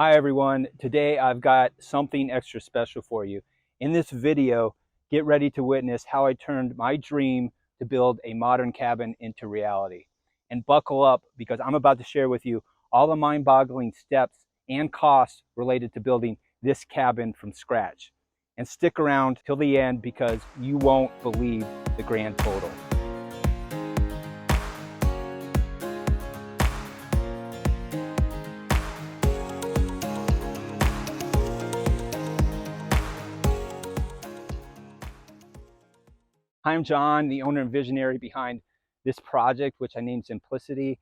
Hi everyone, today I've got something extra special for you. In this video, get ready to witness how I turned my dream to build a modern cabin into reality. And buckle up because I'm about to share with you all the mind-boggling steps and costs related to building this cabin from scratch. And stick around till the end because you won't believe the grand total. Hi, I'm John, the owner and visionary behind this project, which I named Zenplicity.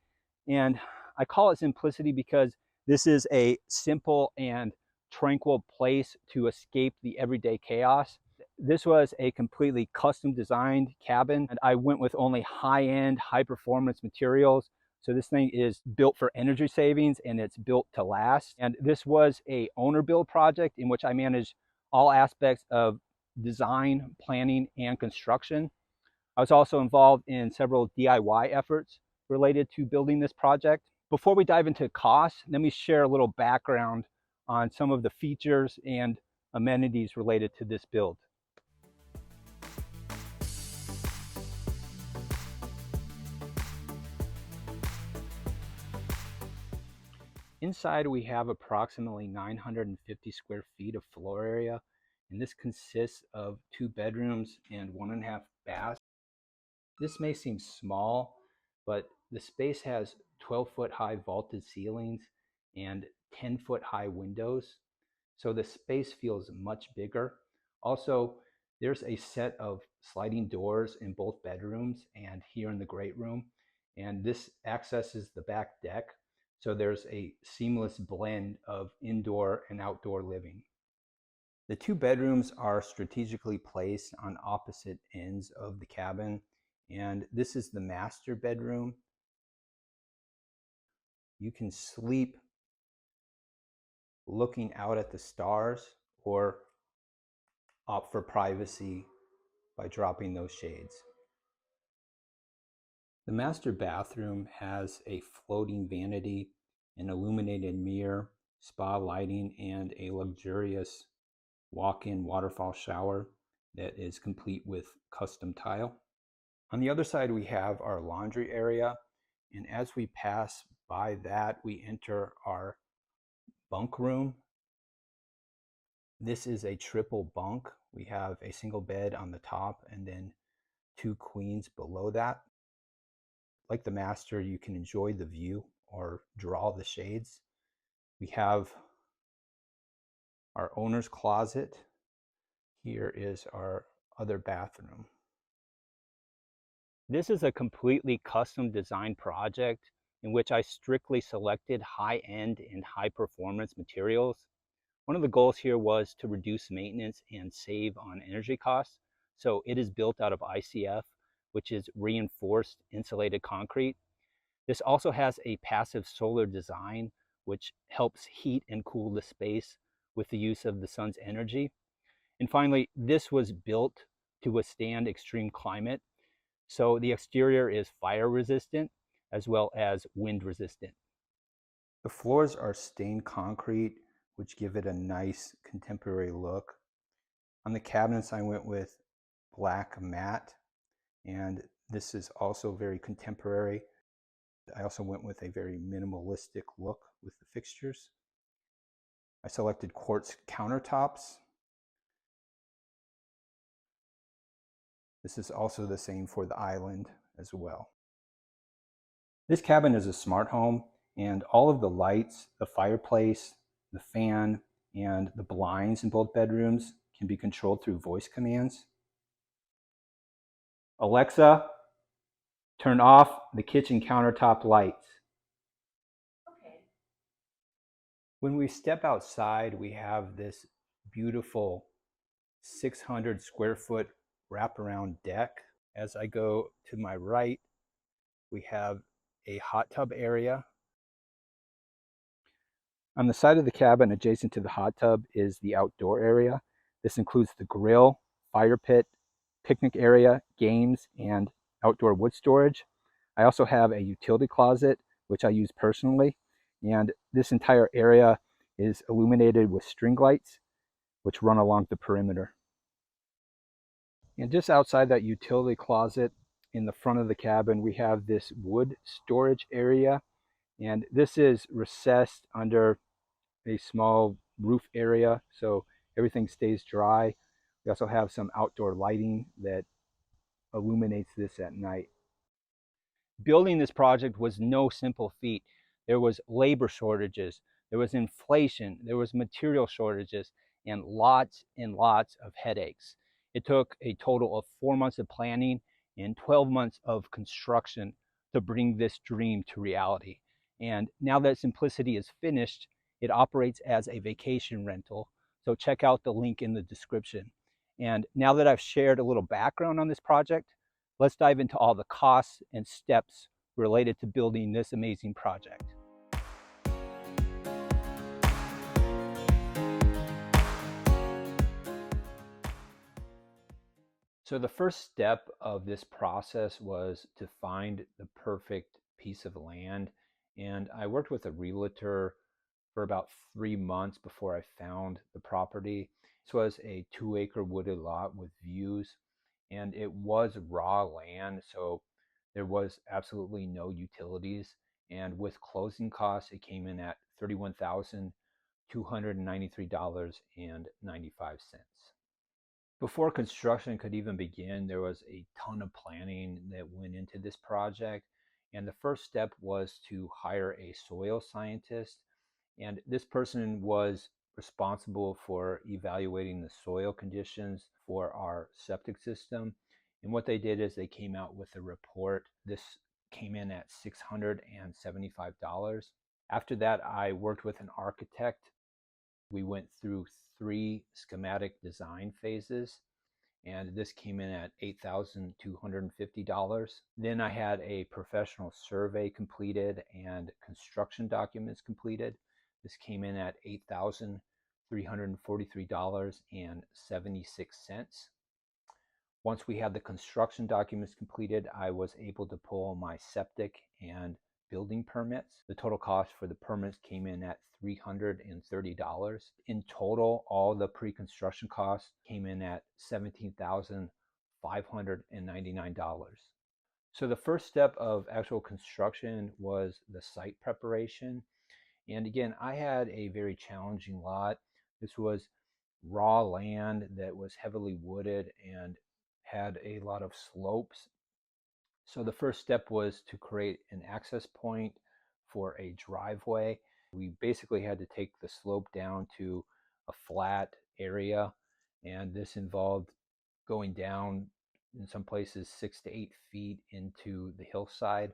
And I call it Zenplicity because this is a simple and tranquil place to escape the everyday chaos. This was a completely custom designed cabin, and I went with only high-end, high-performance materials. So this thing is built for energy savings and it's built to last. And this was a owner build project in which I managed all aspects of design, planning, and construction. I was also involved in several DIY efforts related to building this project. Before we dive into costs, let me share a little background on some of the features and amenities related to this build. Inside we have approximately 950 square feet of floor area, and this consists of 2 bedrooms and 1.5 baths. This may seem small, but the space has 12-foot high vaulted ceilings and 10-foot high windows, so the space feels much bigger. Also, there's a set of sliding doors in both bedrooms and here in the great room, and this accesses the back deck, so there's a seamless blend of indoor and outdoor living. The 2 bedrooms are strategically placed on opposite ends of the cabin, and this is the master bedroom. You can sleep looking out at the stars or opt for privacy by dropping those shades. The master bathroom has a floating vanity, an illuminated mirror, spa lighting, and a luxurious walk-in waterfall shower that is complete with custom tile. On the other side, we have our laundry area, and as we pass by that, we enter our bunk room. This is a triple bunk. We have a single bed on the top and then 2 queens below that. Like the master, you can enjoy the view or draw the shades. We have our owner's closet. Here is our other bathroom. This is a completely custom design project in which I strictly selected high-end and high-performance materials. One of the goals here was to reduce maintenance and save on energy costs. So it is built out of ICF, which is reinforced insulated concrete. This also has a passive solar design, which helps heat and cool the space with the use of the sun's energy. And finally, this was built to withstand extreme climate. So the exterior is fire resistant as well as wind resistant. The floors are stained concrete, which give it a nice contemporary look. On the cabinets, I went with black matte, and this is also very contemporary. I also went with a very minimalistic look with the fixtures. I selected quartz countertops. This is also the same for the island as well. This cabin is a smart home, and all of the lights, the fireplace, the fan, and the blinds in both bedrooms can be controlled through voice commands. Alexa, turn off the kitchen countertop lights. Okay. When we step outside, we have this beautiful 600 square foot wraparound deck. As I go to my right, we have a hot tub area. On the side of the cabin adjacent to the hot tub is the outdoor area. This includes the grill, fire pit, picnic area, games, and outdoor wood storage. I also have a utility closet, which I use personally. And this entire area is illuminated with string lights, which run along the perimeter. And just outside that utility closet in the front of the cabin, we have this wood storage area. And this is recessed under a small roof area, so everything stays dry. We also have some outdoor lighting that illuminates this at night. Building this project was no simple feat. There was labor shortages, there was inflation, there was material shortages, and lots of headaches. It took a total of 4 months of planning and 12 months of construction to bring this dream to reality. And now that Zenplicity is finished, it operates as a vacation rental. So check out the link in the description. And now that I've shared a little background on this project, let's dive into all the costs and steps related to building this amazing project. So the first step of this process was to find the perfect piece of land. And I worked with a realtor for about 3 months before I found the property. This was a 2-acre wooded lot with views, and it was raw land, so there was absolutely no utilities. And with closing costs, it came in at $31,293.95. Before construction could even begin, there was a ton of planning that went into this project. And the first step was to hire a soil scientist. And this person was responsible for evaluating the soil conditions for our septic system. And what they did is they came out with a report. This came in at $675. After that, I worked with an architect. We went through 3 schematic design phases, and this came in at $8,250. Then I had a professional survey completed and construction documents completed. This came in at $8,343.76. Once we had the construction documents completed, I was able to pull my septic and building permits. The total cost for the permits came in at $330. In total, all the pre-construction costs came in at $17,599. So the first step of actual construction was the site preparation. And again, I had a very challenging lot. This was raw land that was heavily wooded and had a lot of slopes. So the first step was to create an access point for a driveway. We basically had to take the slope down to a flat area, and this involved going down in some places 6 to 8 feet into the hillside,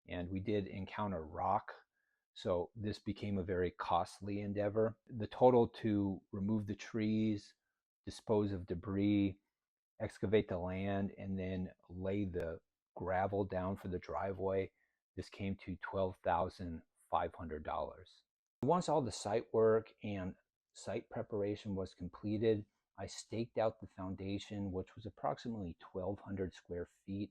and we did encounter rock. So this became a very costly endeavor. The total to remove the trees, dispose of debris, excavate the land, and then lay the gravel down for the driveway, this came to $12,500. Once all the site work and site preparation was completed, I staked out the foundation, which was approximately 1,200 square feet.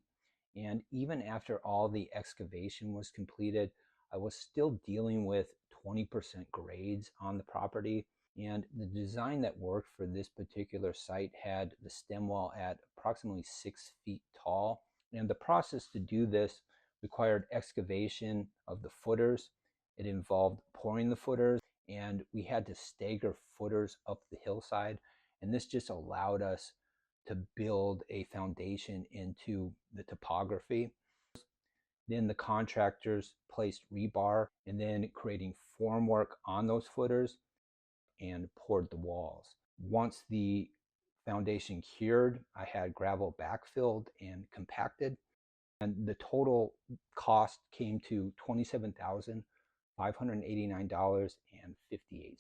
And even after all the excavation was completed, I was still dealing with 20% grades on the property. And the design that worked for this particular site had the stem wall at approximately 6 feet tall. And the process to do this required excavation of the footers. It involved pouring the footers, and we had to stagger footers up the hillside. And this just allowed us to build a foundation into the topography. Then the contractors placed rebar and then creating formwork on those footers and poured the walls. Once the foundation cured, I had gravel backfilled and compacted, and the total cost came to $27,589.58.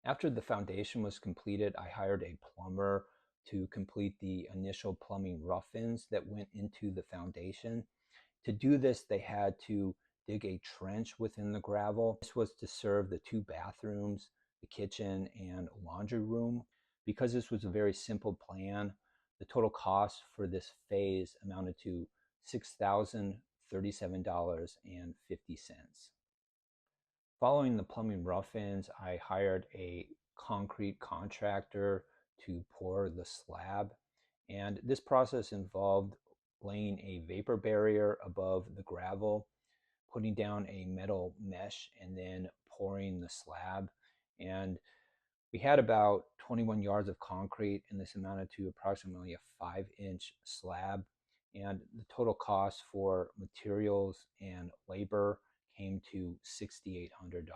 After the foundation was completed, I hired a plumber to complete the initial plumbing rough-ins that went into the foundation. To do this, they had to dig a trench within the gravel. This was to serve the 2 bathrooms, the kitchen, and laundry room. Because this was a very simple plan, the total cost for this phase amounted to $6,037.50. Following the plumbing rough-ins, I hired a concrete contractor to pour the slab. And this process involved laying a vapor barrier above the gravel, putting down a metal mesh, and then pouring the slab. And we had about 21 yards of concrete, and this amounted to approximately a 5-inch slab. And the total cost for materials and labor came to $6,800.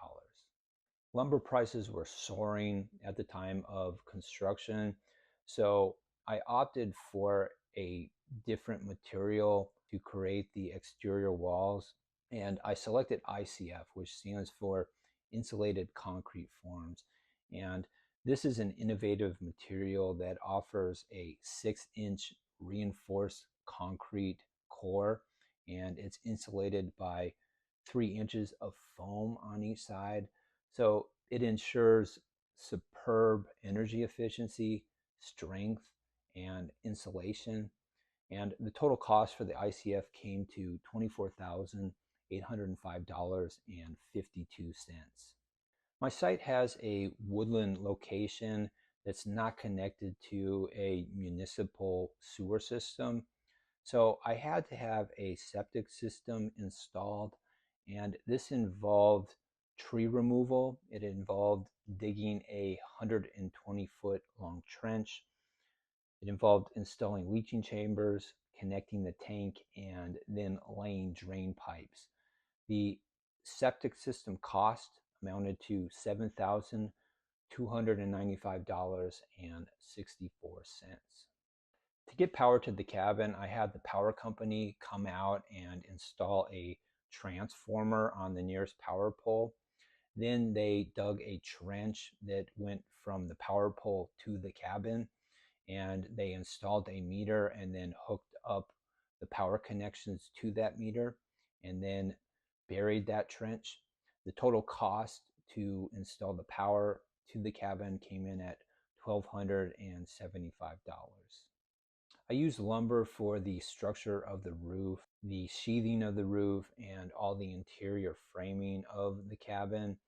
Lumber prices were soaring at the time of construction, so I opted for a different material to create the exterior walls, and I selected ICF, which stands for insulated concrete forms. And this is an innovative material that offers a 6-inch reinforced concrete core, and it's insulated by 3 inches of foam on each side. So it ensures superb energy efficiency, strength, and insulation. And the total cost for the ICF came to $24,805.52. My site has a woodland location that's not connected to a municipal sewer system. So I had to have a septic system installed, and this involved tree removal. It involved digging a 120-foot long trench. It involved installing leaching chambers, connecting the tank, and then laying drain pipes. The septic system cost amounted to $7,295.64. To get power to the cabin, I had the power company come out and install a transformer on the nearest power pole. Then they dug a trench that went from the power pole to the cabin, and they installed a meter and then hooked up the power connections to that meter and then buried that trench. The total cost to install the power to the cabin came in at $1,275. I use lumber for the structure of the roof, the sheathing of the roof, and all the interior framing of the cabin.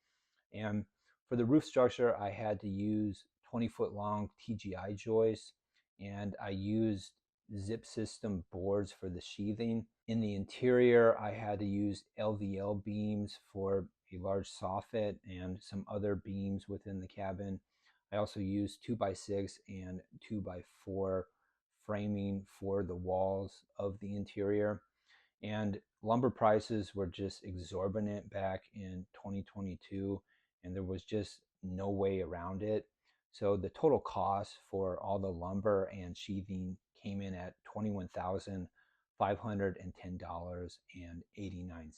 And for the roof structure, I had to use 20-foot long TGI joists, and I used zip system boards for the sheathing. In the interior, I had to use LVL beams for a large soffit and some other beams within the cabin. I also used 2x6 and 2x4 framing for the walls of the interior. And lumber prices were just exorbitant back in 2022, and there was just no way around it. So the total cost for all the lumber and sheathing came in at $21,510.89.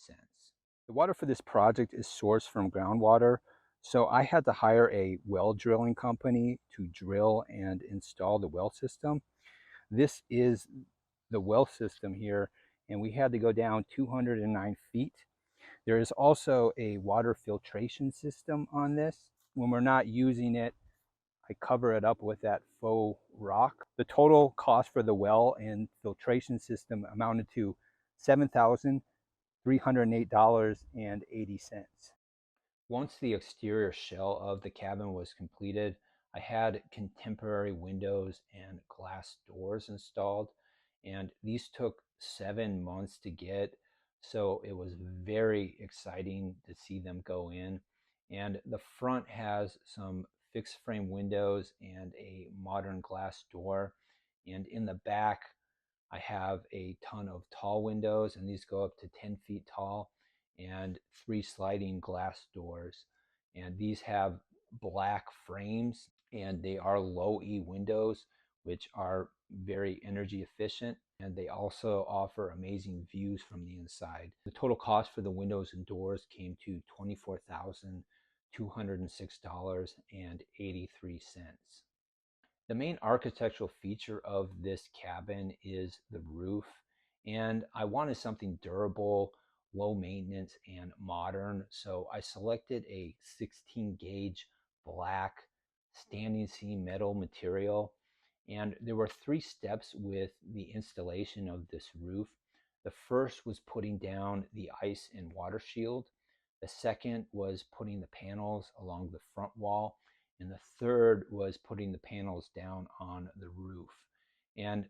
The water for this project is sourced from groundwater, so I had to hire a well drilling company to drill and install the well system. This is the well system here, and we had to go down 209 feet. There is also a water filtration system on this. When we're not using it, I cover it up with that faux rock. The total cost for the well and filtration system amounted to $7,308.80. Once the exterior shell of the cabin was completed, I had contemporary windows and glass doors installed, and these took 7 months to get, so it was very exciting to see them go in. And the front has some fixed frame windows and a modern glass door, and in the back I have a ton of tall windows, and these go up to 10 feet tall, and 3 sliding glass doors. And these have black frames, and they are low E windows, which are very energy efficient. And they also offer amazing views from the inside. The total cost for the windows and doors came to $24,206.83. The main architectural feature of this cabin is the roof, and I wanted something durable, low maintenance, and modern, so I selected a 16 gauge black standing seam metal material. And there were 3 steps with the installation of this roof. The first was putting down the ice and water shield. The second was putting the panels along the front wall. And the third was putting the panels down on the roof. And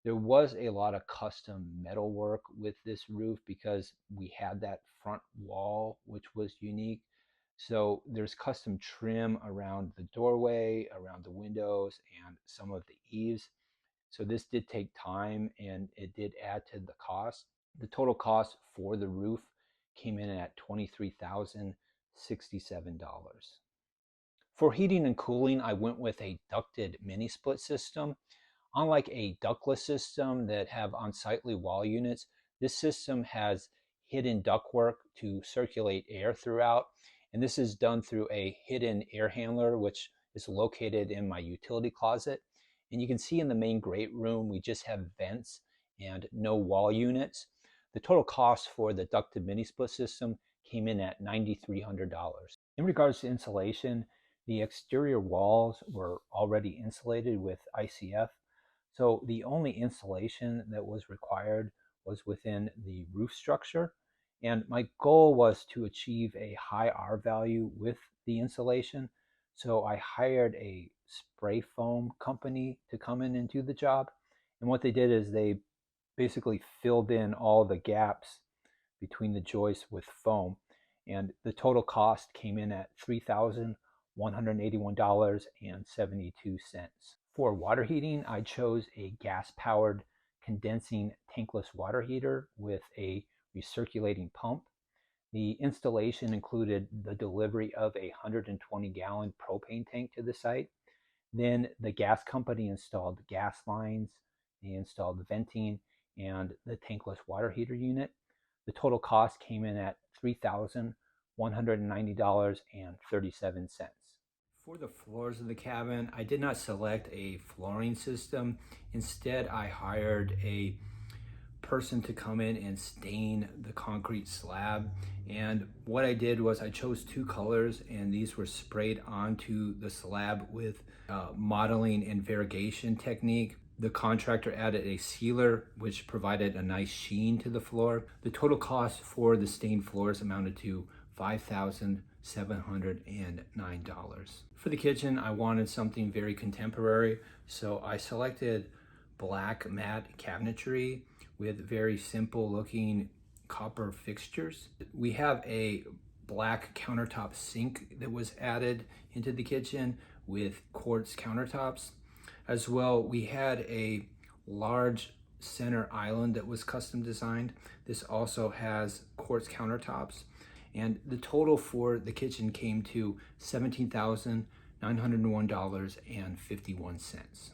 there was a lot of custom metal work with this roof because we had that front wall, which was unique. So there's custom trim around the doorway, around the windows, and some of the eaves. So this did take time and it did add to the cost. The total cost for the roof came in at $23,067. For heating and cooling, I went with a ducted mini split system. Unlike a ductless system that have unsightly wall units, this system has hidden ductwork to circulate air throughout. And this is done through a hidden air handler, which is located in my utility closet. And you can see in the main great room, we just have vents and no wall units. The total cost for the ducted mini split system came in at $9,300. In regards to insulation, the exterior walls were already insulated with ICF, so the only insulation that was required was within the roof structure. And my goal was to achieve a high R value with the insulation. So I hired a spray foam company to come in and do the job. And what they did is they basically filled in all the gaps between the joists with foam. And the total cost came in at $3,181.72. For water heating, I chose a gas-powered condensing tankless water heater with a recirculating pump. The installation included the delivery of a 120-gallon propane tank to the site. Then the gas company installed gas lines, they installed venting, and the tankless water heater unit. The total cost came in at $3,190.37. For the floors of the cabin, I did not select a flooring system. Instead, I hired a person to come in and stain the concrete slab. And what I did was I chose two colors, and these were sprayed onto the slab with modeling and variegation technique. The contractor added a sealer, which provided a nice sheen to the floor. The total cost for the stained floors amounted to $5,709. For the kitchen, I wanted something very contemporary, so I selected black matte cabinetry with very simple looking copper fixtures. We have a black countertop sink that was added into the kitchen with quartz countertops. As well, we had a large center island that was custom designed. This also has quartz countertops. And the total for the kitchen came to $17,901.51.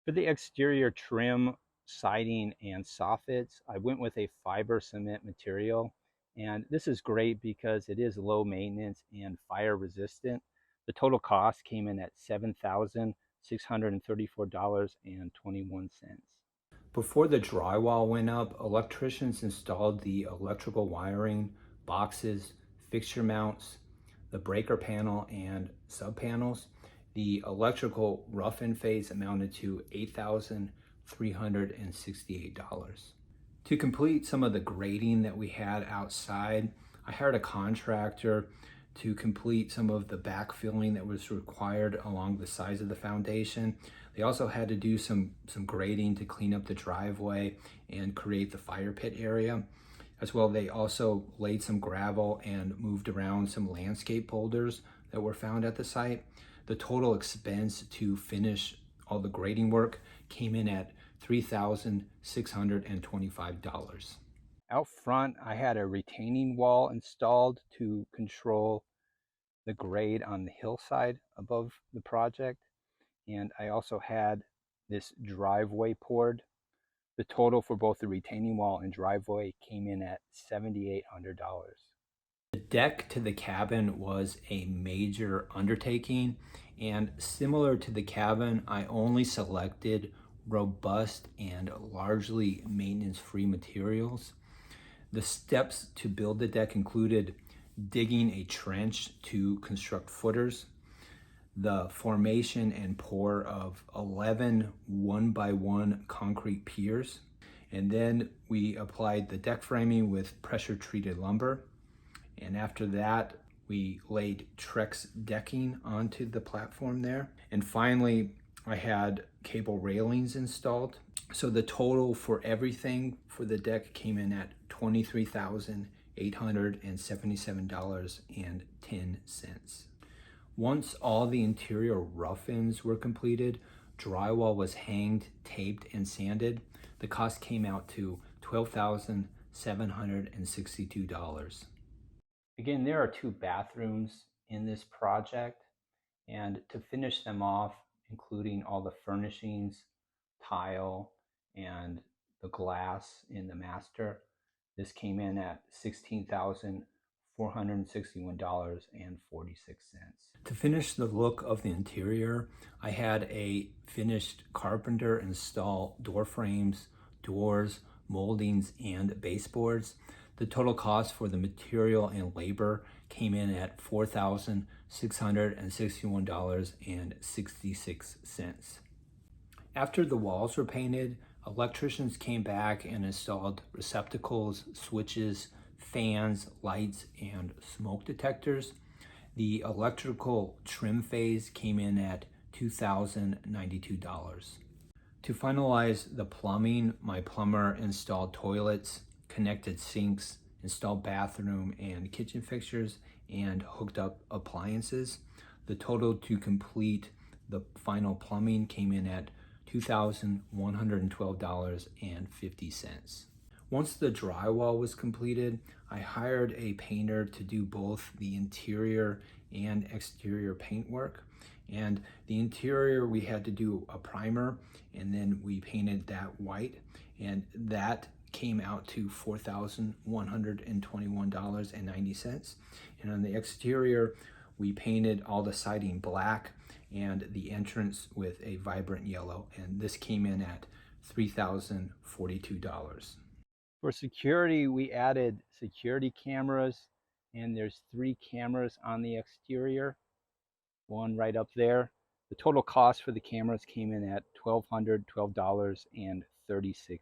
For the exterior trim, siding, and soffits, I went with a fiber cement material. And this is great because it is low maintenance and fire resistant. The total cost came in at $7,634.21. Before the drywall went up, electricians installed the electrical wiring, boxes, fixture mounts, the breaker panel, and sub panels. The electrical rough-in phase amounted to $8,368. To complete some of the grading that we had outside, I hired a contractor to complete some of the backfilling that was required along the sides of the foundation. They also had to do some grading to clean up the driveway and create the fire pit area. As well, they also laid some gravel and moved around some landscape boulders that were found at the site. The total expense to finish all the grading work came in at $3,625. Out front, I had a retaining wall installed to control the grade on the hillside above the project. And I also had this driveway poured. The total for both the retaining wall and driveway came in at $7,800. The deck to the cabin was a major undertaking, and similar to the cabin, I only selected robust and largely maintenance-free materials. The steps to build the deck included digging a trench to construct footers, the formation and pour of 11 1x1 concrete piers, and then we applied the deck framing with pressure treated lumber. And after that, we laid Trex decking onto the platform there. And finally, I had cable railings installed. So the total for everything for the deck came in at $23,877.10. Once all the interior rough-ins were completed, drywall was hanged, taped, and sanded. The cost came out to $12,762. Again, there are 2 bathrooms in this project, and to finish them off, including all the furnishings, tile, and the glass in the master, this came in at $16,461.46. To finish the look of the interior, I had a finished carpenter install door frames, doors, moldings, and baseboards. The total cost for the material and labor came in at $4,661.66. After the walls were painted, electricians came back and installed receptacles, switches, fans, lights, and smoke detectors. The electrical trim phase came in at $2,092. To finalize the plumbing, my plumber installed toilets, connected sinks, installed bathroom and kitchen fixtures, and hooked up appliances. The total to complete the final plumbing came in at $2,112.50. Once the drywall was completed, I hired a painter to do both the interior and exterior paintwork. And the interior, we had to do a primer, and then we painted that white, and that came out to $4,121.90. And on the exterior, we painted all the siding black and the entrance with a vibrant yellow, and this came in at $3,042. For security, we added security cameras, and there's 3 cameras on the exterior, one right up there. The total cost for the cameras came in at $1,212.36.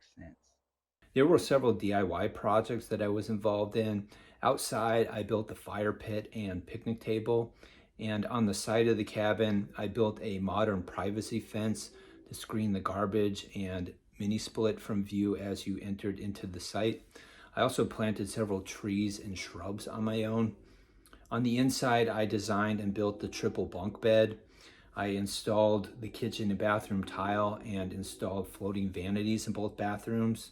There were several DIY projects that I was involved in. Outside, I built the fire pit and picnic table. And on the side of the cabin, I built a modern privacy fence to screen the garbage and mini split from view as you entered into the site. I also planted several trees and shrubs on my own. On the inside, I designed and built the triple bunk bed. I installed the kitchen and bathroom tile and installed floating vanities in both bathrooms.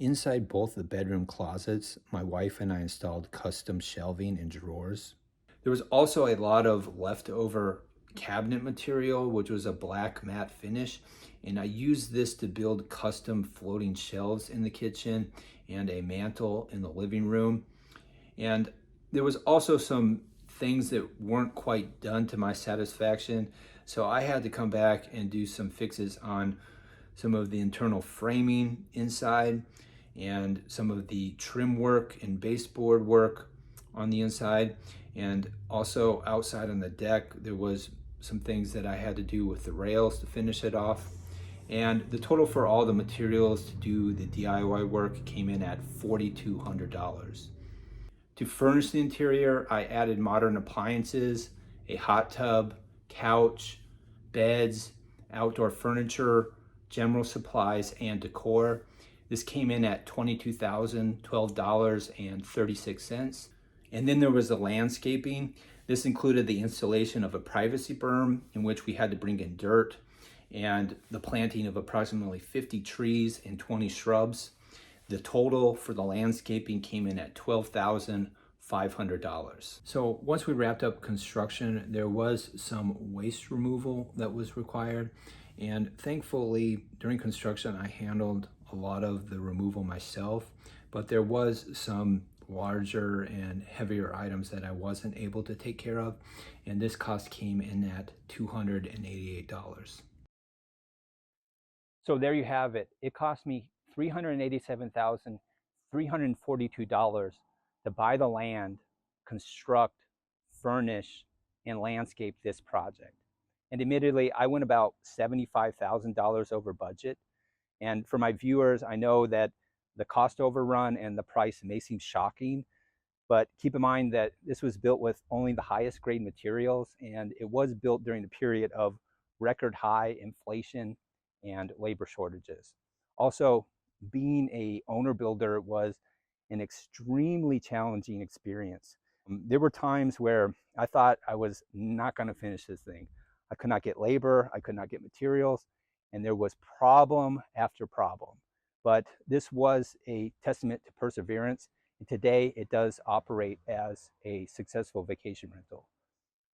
Inside both the bedroom closets, my wife and I installed custom shelving and drawers. There was also a lot of leftover cabinet material, which was a black matte finish, and I used this to build custom floating shelves in the kitchen and a mantle in the living room. And there was also some things that weren't quite done to my satisfaction, so I had to come back and do some fixes on some of the internal framing inside and some of the trim work and baseboard work on the inside. And also outside on the deck, there was some things that I had to do with the rails to finish it off. And the total for all the materials to do the DIY work came in at $4,200. To furnish the interior, I added modern appliances, a hot tub, couch, beds, outdoor furniture, general supplies, and decor. This came in at $22,012.36. And then there was the landscaping. This included the installation of a privacy berm in which we had to bring in dirt and the planting of approximately 50 trees and 20 shrubs. The total for the landscaping came in at $12,500. So once we wrapped up construction, there was some waste removal that was required. And thankfully, during construction, I handled a lot of the removal myself, but there was some larger and heavier items that I wasn't able to take care of, and this cost came in at $288. So there you have it. It cost me $387,342 to buy the land, construct, furnish, and landscape this project. And admittedly, I went about $75,000 over budget. And for my viewers, I know that the cost overrun and the price may seem shocking, But keep in mind that this was built with only the highest grade materials, and it was built during the period of record high inflation and labor shortages. Also, being a owner builder was an extremely challenging experience. There were times where I thought I was not going to finish this thing. I could not get labor, I could not get materials, and there was problem after problem. But this was a testament to perseverance, and today it does operate as a successful vacation rental.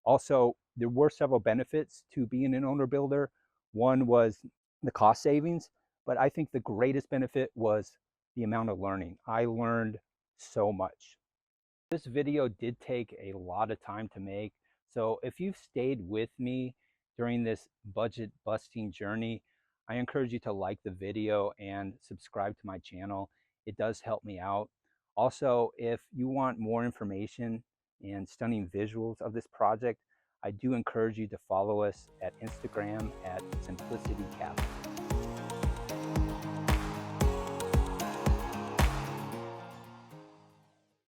Also, there were several benefits to being an owner builder. One was the cost savings, but I think the greatest benefit was the amount of learning. I learned so much. This video did take a lot of time to make, so if you've stayed with me during this budget busting journey, I encourage you to like the video and subscribe to my channel. It does help me out. Also, if you want more information and stunning visuals of this project, I do encourage you to follow us at Instagram at Zenplicity Capital.